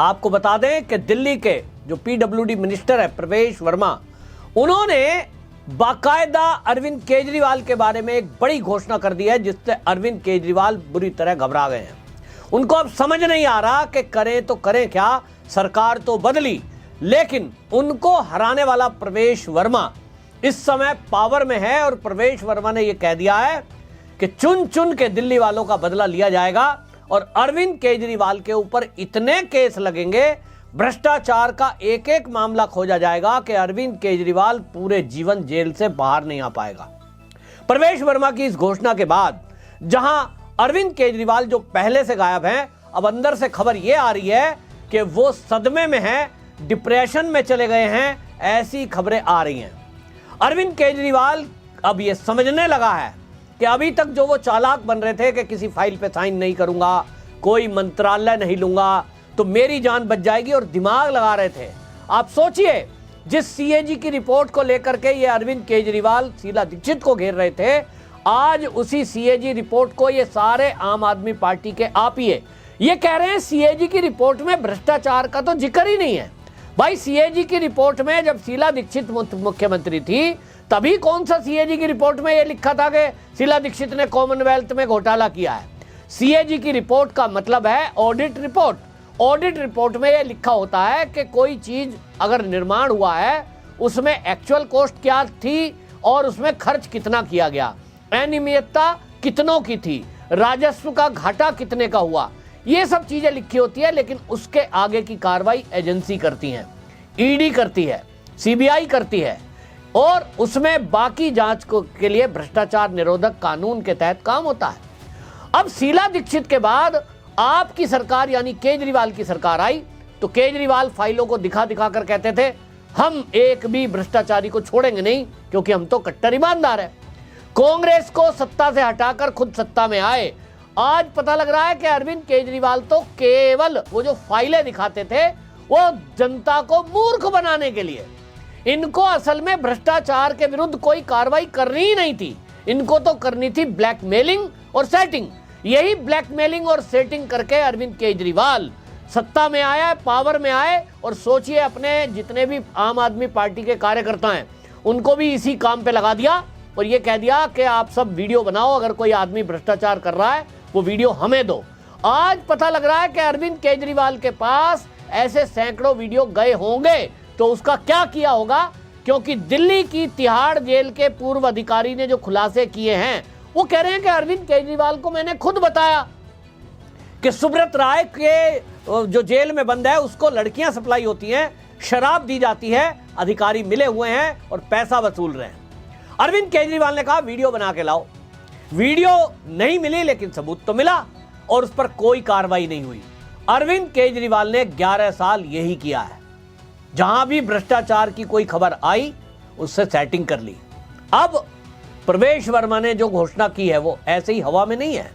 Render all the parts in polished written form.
आपको बता दें कि दिल्ली के जो पीडब्ल्यूडी मिनिस्टर है प्रवेश वर्मा, उन्होंने बाकायदा अरविंद केजरीवाल के बारे में एक बड़ी घोषणा कर दी है, जिससे अरविंद केजरीवाल बुरी तरह घबरा गए हैं। उनको अब समझ नहीं आ रहा कि करें तो करें क्या, सरकार तो बदली, लेकिन उनको हराने वाला प्रवेश वर्मा इस समय पावर में है। और प्रवेश वर्मा ने यह कह दिया है कि चुन चुन के दिल्ली वालों का बदला लिया जाएगा और अरविंद केजरीवाल के ऊपर इतने केस लगेंगे, भ्रष्टाचार का एक एक मामला खोजा जाएगा कि अरविंद केजरीवाल पूरे जीवन जेल से बाहर नहीं आ पाएगा। प्रवेश वर्मा की इस घोषणा के बाद जहां अरविंद केजरीवाल जो पहले से गायब हैं, अब अंदर से खबर यह आ रही है कि वो सदमे में हैं, डिप्रेशन में चले गए हैं, ऐसी खबरें आ रही हैं। अरविंद केजरीवाल अब ये समझने लगा है कि अभी तक जो वो चालाक बन रहे थे कि किसी फाइल पे साइन नहीं करूंगा, कोई मंत्रालय नहीं लूंगा तो मेरी जान बच जाएगी, और दिमाग लगा रहे थे। आप सोचिए, जिस सीएजी की रिपोर्ट को लेकर के ये अरविंद केजरीवाल शीला दीक्षित को घेर रहे थे, आज उसी सीएजी रिपोर्ट को ये सारे आम आदमी पार्टी के आपिए ये कह रहे हैं सीएजी की रिपोर्ट में भ्रष्टाचार का तो जिक्र ही नहीं है। भाई सीएजी की रिपोर्ट में जब शीला दीक्षित मुख्यमंत्री थी तभी कौन सा सीएजी की रिपोर्ट में यह लिखा था कि शीला दीक्षित ने कॉमनवेल्थ में घोटाला किया है। सीएजी की रिपोर्ट का मतलब है ऑडिट रिपोर्ट। ऑडिट रिपोर्ट में यह लिखा होता है कि कोई चीज अगर निर्माण हुआ है उसमें एक्चुअल कॉस्ट क्या थी और उसमें खर्च कितना किया गया, अनियमितता कितनों की थी, राजस्व का घाटा कितने का हुआ, ये सब चीजें लिखी होती है। लेकिन उसके आगे की कार्रवाई एजेंसी करती है, ईडी करती है, सीबीआई करती है, और उसमें बाकी जांच के लिए भ्रष्टाचार निरोधक कानून के तहत काम होता है। अब शीला दीक्षित के बाद आपकी सरकार यानी केजरीवाल की सरकार आई तो केजरीवाल फाइलों को दिखा दिखा कर कहते थे हम एक भी भ्रष्टाचारी को छोड़ेंगे नहीं, क्योंकि हम तो कट्टर ईमानदार हैं। कांग्रेस को सत्ता से हटाकर खुद सत्ता में आए। आज पता लग रहा है कि अरविंद केजरीवाल तो केवल वो जो फाइलें दिखाते थे वो जनता को मूर्ख बनाने के लिए, इनको असल में भ्रष्टाचार के विरुद्ध कोई कार्रवाई करनी ही नहीं थी, इनको तो करनी थी ब्लैकमेलिंग और सेटिंग। यही ब्लैकमेलिंग और सेटिंग करके अरविंद केजरीवाल सत्ता में आया, पावर में आए, और सोचिए अपने जितने भी आम आदमी पार्टी के कार्यकर्ता हैं उनको भी इसी काम पे लगा दिया और ये कह दिया कि आप सब वीडियो बनाओ, अगर कोई आदमी भ्रष्टाचार कर रहा है वो वीडियो हमें दो। आज पता लग रहा है कि अरविंद केजरीवाल के पास ऐसे सैकड़ों वीडियो गए होंगे, तो उसका क्या किया होगा, क्योंकि दिल्ली की तिहाड़ जेल के पूर्व अधिकारी ने जो खुलासे किए हैं वो कह रहे हैं कि अरविंद केजरीवाल को मैंने खुद बताया कि सुब्रत राय के जो जेल में बंद है उसको लड़कियां सप्लाई होती हैं, शराब दी जाती है, अधिकारी मिले हुए हैं और पैसा वसूल रहे हैं। अरविंद केजरीवाल ने कहा वीडियो बना के लाओ। वीडियो नहीं मिली लेकिन सबूत तो मिला और उस पर कोई कार्रवाई नहीं हुई। अरविंद केजरीवाल ने 11 साल यही किया है, जहां भी भ्रष्टाचार की कोई खबर आई उससे सेटिंग कर ली। अब प्रवेश वर्मा ने जो घोषणा की है वो ऐसे ही हवा में नहीं है,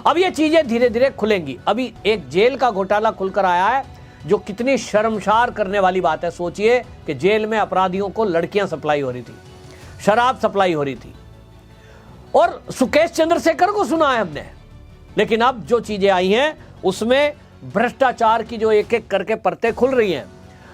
अब ये चीजें धीरे धीरे खुलेंगी। अभी एक जेल का घोटाला खुलकर आया है जो कितनी शर्मसार करने वाली बात है। सोचिए कि जेल में अपराधियों को लड़कियां सप्लाई हो रही थी, शराब सप्लाई हो रही थी, और सुकेश चंद्रशेखर को सुना है हमने। लेकिन अब जो चीजें आई हैं उसमें भ्रष्टाचार की जो एक एक करके परतें खुल रही हैं।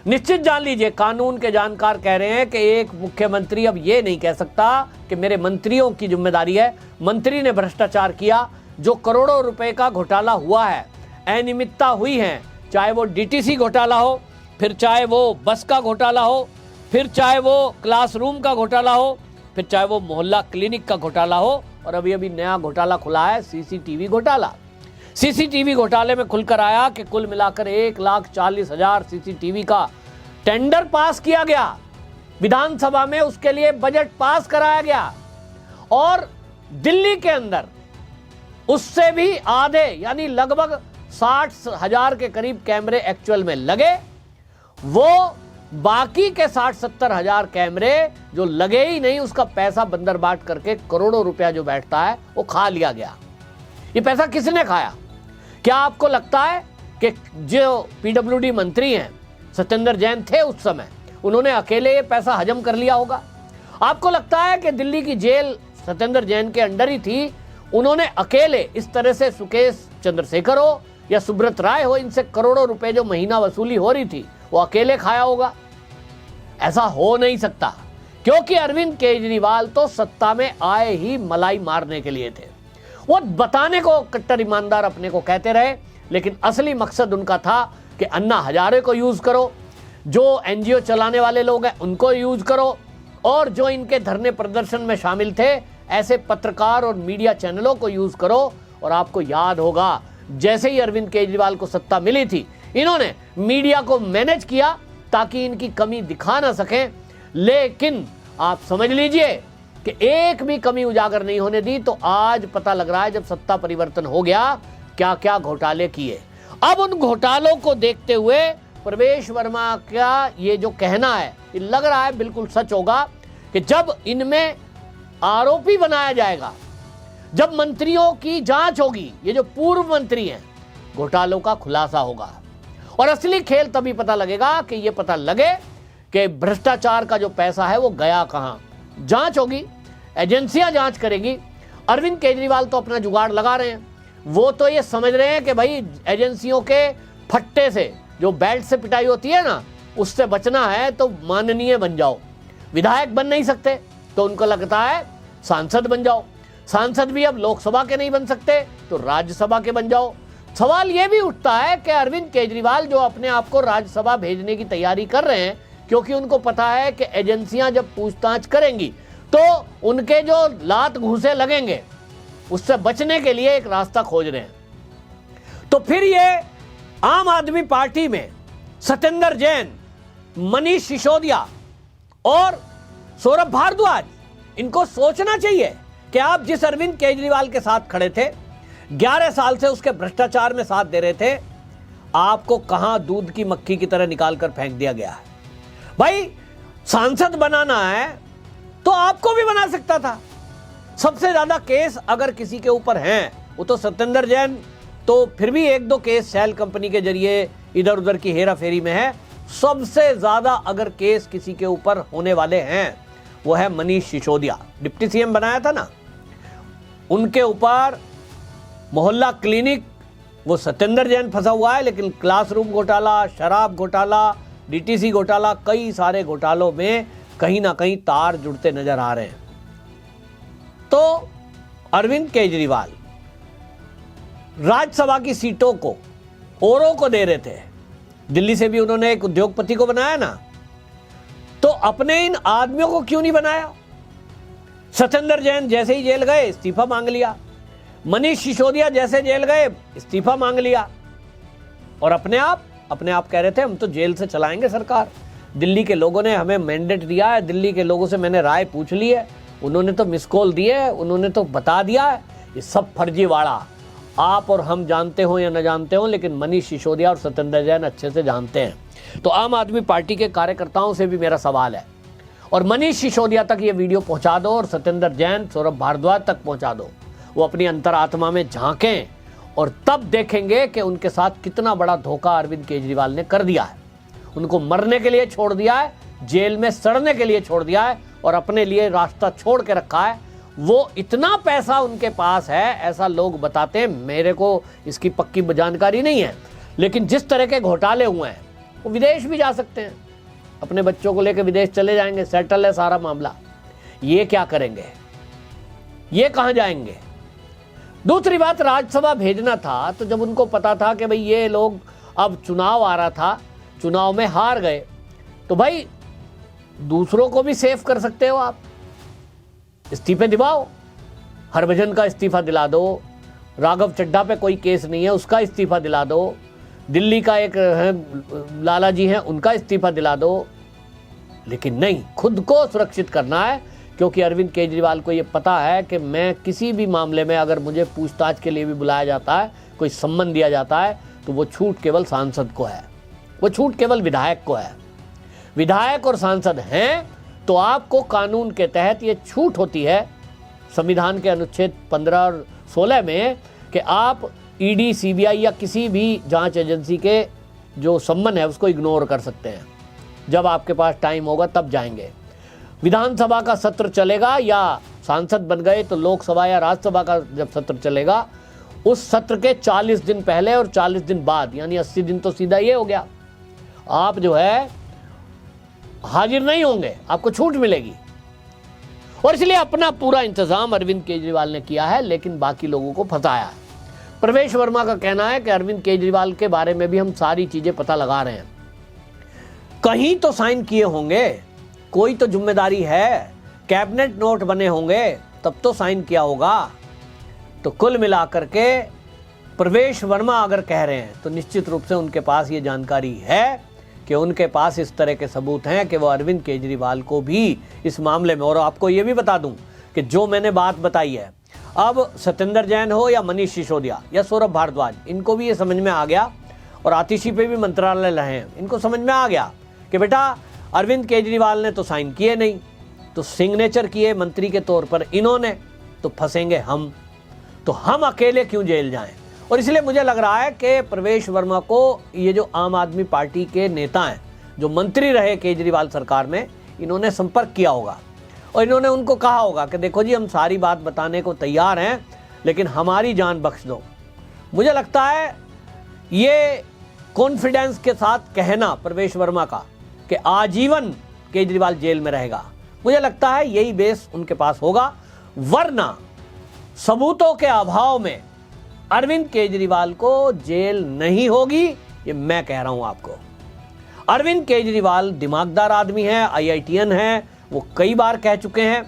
निश्चित जान लीजिए, कानून के जानकार कह रहे हैं कि एक मुख्यमंत्री अब ये नहीं कह सकता कि मेरे मंत्रियों की जिम्मेदारी है, मंत्री ने भ्रष्टाचार किया। जो करोड़ों रुपए का घोटाला हुआ है, अनियमितता हुई है, चाहे वो डीटीसी घोटाला हो, फिर चाहे वो बस का घोटाला हो, फिर चाहे वो क्लासरूम का घोटाला हो, फिर चाहे वो मोहल्ला क्लिनिक का घोटाला हो, और अभी अभी नया घोटाला खुला है सीसीटीवी घोटाला। सीसीटीवी घोटाले में खुलकर आया कि कुल मिलाकर 1,40,000 सीसीटीवी का टेंडर पास किया गया, विधानसभा में उसके लिए बजट पास कराया गया, और दिल्ली के अंदर उससे भी आधे यानी लगभग 60,000 के करीब कैमरे एक्चुअल में लगे। वो बाकी के 60-70 हजार कैमरे जो लगे ही नहीं, उसका पैसा बंदर बाट करके करोड़ों रुपया जो बैठता है वो खा लिया गया। ये पैसा किसने खाया? क्या आपको लगता है कि जो पीडब्ल्यूडी मंत्री हैं, सत्येंद्र जैन थे उस समय, उन्होंने अकेले ये पैसा हजम कर लिया होगा? आपको लगता है कि दिल्ली की जेल सत्येंद्र जैन के अंडर ही थी, उन्होंने अकेले इस तरह से सुकेश चंद्रशेखर हो या सुब्रत राय हो, इनसे करोड़ों रुपए जो महीना वसूली हो रही थी वो अकेले खाया होगा? ऐसा हो नहीं सकता, क्योंकि अरविंद केजरीवाल तो सत्ता में आए ही मलाई मारने के लिए थे। वो बताने को कट्टर ईमानदार अपने को कहते रहे, लेकिन असली मकसद उनका था कि अन्ना हजारे को यूज करो, जो एनजीओ चलाने वाले लोग हैं उनको यूज करो, और जो इनके धरने प्रदर्शन में शामिल थे ऐसे पत्रकार और मीडिया चैनलों को यूज करो। और आपको याद होगा, जैसे ही अरविंद केजरीवाल को सत्ता मिली थी, इन्होंने मीडिया को मैनेज किया ताकि इनकी कमी दिखा ना सकें, लेकिन आप समझ लीजिए कि एक भी कमी उजागर नहीं होने दी। तो आज पता लग रहा है, जब सत्ता परिवर्तन हो गया, क्या क्या घोटाले किए। अब उन घोटालों को देखते हुए प्रवेश वर्मा का ये जो कहना है, ये लग रहा है बिल्कुल सच होगा कि जब इनमें आरोपी बनाया जाएगा, जब मंत्रियों की जांच होगी, ये जो पूर्व मंत्री हैं, घोटालों का खुलासा होगा। और असली खेल तभी पता लगेगा कि ये पता लगे कि भ्रष्टाचार का जो पैसा है वो गया कहां। जांच होगी, एजेंसियां जांच करेगी। अरविंद केजरीवाल तो अपना जुगाड़ लगा रहे हैं, वो तो ये समझ रहे हैं कि भाई एजेंसियों के फट्टे से, जो बेल्ट से पिटाई होती है ना, उससे बचना है तो माननीय बन जाओ। विधायक बन नहीं सकते तो उनको लगता है सांसद बन जाओ। सांसद भी अब लोकसभा के नहीं बन सकते तो राज्यसभा के बन जाओ। सवाल यह भी उठता है कि अरविंद केजरीवाल जो अपने आप को राज्यसभा भेजने की तैयारी कर रहे हैं, क्योंकि उनको पता है कि एजेंसियां जब पूछताछ करेंगी तो उनके जो लात घूंसे लगेंगे, उससे बचने के लिए एक रास्ता खोज रहे हैं। तो फिर ये आम आदमी पार्टी में सत्येंद्र जैन, मनीष सिसोदिया और सौरभ भारद्वाज, इनको सोचना चाहिए कि आप जिस अरविंद केजरीवाल के साथ खड़े थे, 11 साल से उसके भ्रष्टाचार में साथ दे रहे थे, आपको कहां दूध की मक्खी की तरह निकालकर फेंक दिया गया है। भाई सांसद बनाना है तो आपको भी बना सकता था। सबसे ज्यादा केस अगर किसी के ऊपर हैं वो तो सत्येंद्र जैन, तो फिर भी 1-2 केस शैल कंपनी के जरिए इधर उधर की हेरा फेरी में है। सबसे ज्यादा अगर केस किसी के ऊपर होने वाले हैं वो है मनीष सिसोदिया, डिप्टी सीएम बनाया था ना, उनके ऊपर मोहल्ला क्लिनिक, वो सत्येंद्र जैन फंसा हुआ है, लेकिन क्लासरूम घोटाला, शराब घोटाला, डीटीसी घोटाला, कई सारे घोटालों में कहीं ना कहीं तार जुड़ते नजर आ रहे हैं। तो अरविंद केजरीवाल राज्यसभा की सीटों को औरों को दे रहे थे। दिल्ली से भी उन्होंने एक उद्योगपति को बनाया ना, तो अपने इन आदमियों को क्यों नहीं बनाया? सत्येंद्र जैन जैसे ही जेल गए इस्तीफा मांग लिया, मनीष सिसोदिया जैसे जेल गए इस्तीफा मांग लिया, और अपने आप कह रहे थे हम तो जेल से चलाएंगे सरकार। दिल्ली के लोगों ने हमें मैंडेट दिया है, दिल्ली के लोगों से मैंने राय पूछ ली है, उन्होंने तो मिस कॉल दी है, उन्होंने तो बता दिया है। ये सब फर्जीवाड़ा आप और हम जानते हो या न जानते हो, लेकिन मनीष सिसोदिया और सत्येंद्र जैन अच्छे से जानते हैं। तो आम आदमी पार्टी के कार्यकर्ताओं से भी मेरा सवाल है, और मनीष सिसोदिया तक ये वीडियो पहुंचा दो, और सत्येंद्र जैन, सौरभ भारद्वाज तक पहुंचा दो। वो अपनी अंतरात्मा में झांकें और तब देखेंगे कि उनके साथ कितना बड़ा धोखा अरविंद केजरीवाल ने कर दिया है। उनको मरने के लिए छोड़ दिया है, जेल में सड़ने के लिए छोड़ दिया है, और अपने लिए रास्ता छोड़ के रखा है। वो इतना पैसा उनके पास है, ऐसा लोग बताते हैं, मेरे को इसकी पक्की जानकारी नहीं है, लेकिन जिस तरह के घोटाले हुए हैं वो विदेश भी जा सकते हैं, अपने बच्चों को लेकर विदेश चले जाएंगे, सेटल है सारा मामला। ये क्या करेंगे? ये कहां जाएंगे? दूसरी बात, राज्यसभा भेजना था तो जब उनको पता था कि भाई ये लोग, अब चुनाव आ रहा था, चुनाव में हार गए, तो भाई दूसरों को भी सेफ कर सकते हो आप, इस्तीफे दिलाओ। हरभजन का इस्तीफा दिला दो, राघव चड्ढा पे कोई केस नहीं है उसका इस्तीफा दिला दो, दिल्ली का एक है लाला जी हैं उनका इस्तीफा दिला दो। लेकिन नहीं, खुद को सुरक्षित करना है, क्योंकि अरविंद केजरीवाल को ये पता है कि मैं किसी भी मामले में अगर मुझे पूछताछ के लिए भी बुलाया जाता है, कोई सम्मन दिया जाता है, तो वो छूट केवल सांसद को है, वो छूट केवल विधायक को है। विधायक और सांसद हैं तो आपको कानून के तहत ये छूट होती है, संविधान के अनुच्छेद 15 और 16 में, कि आप ईडी, सीबीआई या किसी भी जांच एजेंसी के जो सम्मन है उसको इग्नोर कर सकते हैं। जब आपके पास टाइम होगा तब जाएंगे। विधानसभा का सत्र चलेगा, या सांसद बन गए तो लोकसभा या राज्यसभा का जब सत्र चलेगा, उस सत्र के 40 दिन पहले और 40 दिन बाद, यानी 80 दिन तो सीधा ये हो गया, आप जो है हाजिर नहीं होंगे, आपको छूट मिलेगी। और इसलिए अपना पूरा इंतजाम अरविंद केजरीवाल ने किया है, लेकिन बाकी लोगों को फंसाया है। प्रवेश वर्मा का कहना है कि अरविंद केजरीवाल के बारे में भी हम सारी चीजें पता लगा रहे हैं, कहीं तो साइन किए होंगे, कोई तो जिम्मेदारी है, कैबिनेट नोट बने होंगे तब तो साइन किया होगा। तो कुल मिलाकर के प्रवेश वर्मा अगर कह रहे हैं तो निश्चित रूप से उनके पास ये जानकारी है कि उनके पास इस तरह के सबूत हैं कि वो अरविंद केजरीवाल को भी इस मामले में, और आपको ये भी बता दूं कि जो मैंने बात बताई है, अब सत्येंद्र जैन हो या मनीष सिसोदिया या सौरभ भारद्वाज, इनको भी ये समझ में आ गया, और आतिशी पे भी मंत्रालय रहे हैं, इनको समझ में आ गया कि बेटा अरविंद केजरीवाल ने तो साइन किए नहीं, तो सिग्नेचर किए मंत्री के तौर पर इन्होंने, तो फंसेंगे हम, तो हम अकेले क्यों जेल जाएं। और इसलिए मुझे लग रहा है कि प्रवेश वर्मा को ये जो आम आदमी पार्टी के नेता हैं, जो मंत्री रहे केजरीवाल सरकार में, इन्होंने संपर्क किया होगा और इन्होंने उनको कहा होगा कि देखो जी, हम सारी बात बताने को तैयार हैं, लेकिन हमारी जान बख्श दो। मुझे लगता है ये कॉन्फिडेंस के साथ कहना प्रवेश वर्मा का कि आजीवन केजरीवाल जेल में रहेगा, मुझे लगता है यही बेस उनके पास होगा, वरना सबूतों के अभाव में अरविंद केजरीवाल को जेल नहीं होगी, ये मैं कह रहा हूं आपको। अरविंद केजरीवाल दिमागदार आदमी है, IITian है, वो कई बार कह चुके हैं,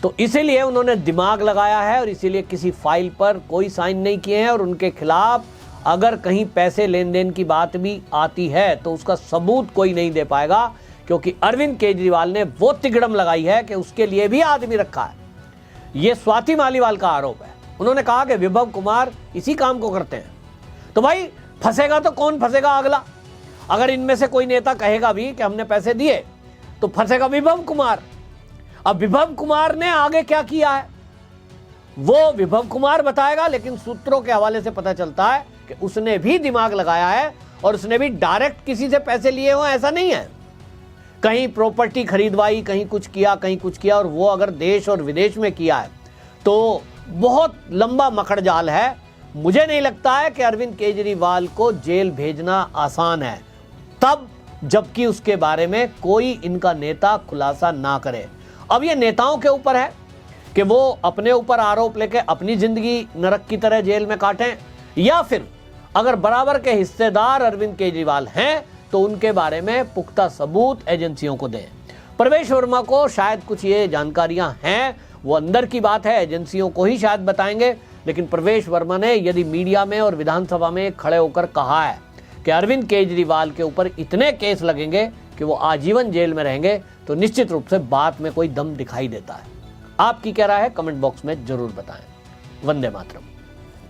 तो इसीलिए उन्होंने दिमाग लगाया है और इसीलिए किसी फाइल पर कोई साइन नहीं किए हैं, और उनके खिलाफ अगर कहीं पैसे लेन देन की बात भी आती है तो उसका सबूत कोई नहीं दे पाएगा, क्योंकि अरविंद केजरीवाल ने वो तिगड़म लगाई है कि उसके लिए भी आदमी रखा है। ये स्वाति मालीवाल का आरोप है, उन्होंने कहा कि विभव कुमार इसी काम को करते हैं। तो भाई फंसेगा तो कौन फंसेगा अगला? अगर इनमें से कोई नेता कहेगा भी कि हमने पैसे दिए, तो फंसेगा विभव कुमार। अब विभव कुमार ने आगे क्या किया है वो विभव कुमार बताएगा, लेकिन सूत्रों के हवाले से पता चलता है कि उसने भी दिमाग लगाया है और उसने भी डायरेक्ट किसी से पैसे लिए हो ऐसा नहीं है, कहीं प्रॉपर्टी खरीदवाई, कहीं कुछ किया, और वो अगर देश और विदेश में किया है तो बहुत लंबा मकड़ जाल है। मुझे नहीं लगता है कि अरविंद केजरीवाल को जेल भेजना आसान है, तब जबकि उसके बारे में कोई इनका नेता खुलासा ना करे। अब ये नेताओं के ऊपर है कि वो अपने ऊपर आरोप लेके अपनी जिंदगी नरक की तरह जेल में काटें, या फिर अगर बराबर के हिस्सेदार अरविंद केजरीवाल हैं तो उनके बारे में पुख्ता सबूत एजेंसियों को दें। प्रवेश वर्मा को शायद कुछ ये जानकारियां हैं, वो अंदर की बात है, एजेंसियों को ही शायद बताएंगे, लेकिन प्रवेश वर्मा ने यदि मीडिया में और विधानसभा में खड़े होकर कहा है कि अरविंद केजरीवाल के ऊपर इतने केस लगेंगे कि वो आजीवन जेल में रहेंगे, तो निश्चित रूप से बात में कोई दम दिखाई देता है। आपकी क्या राय है कमेंट बॉक्स में जरूर बताएं। वंदे मातरम।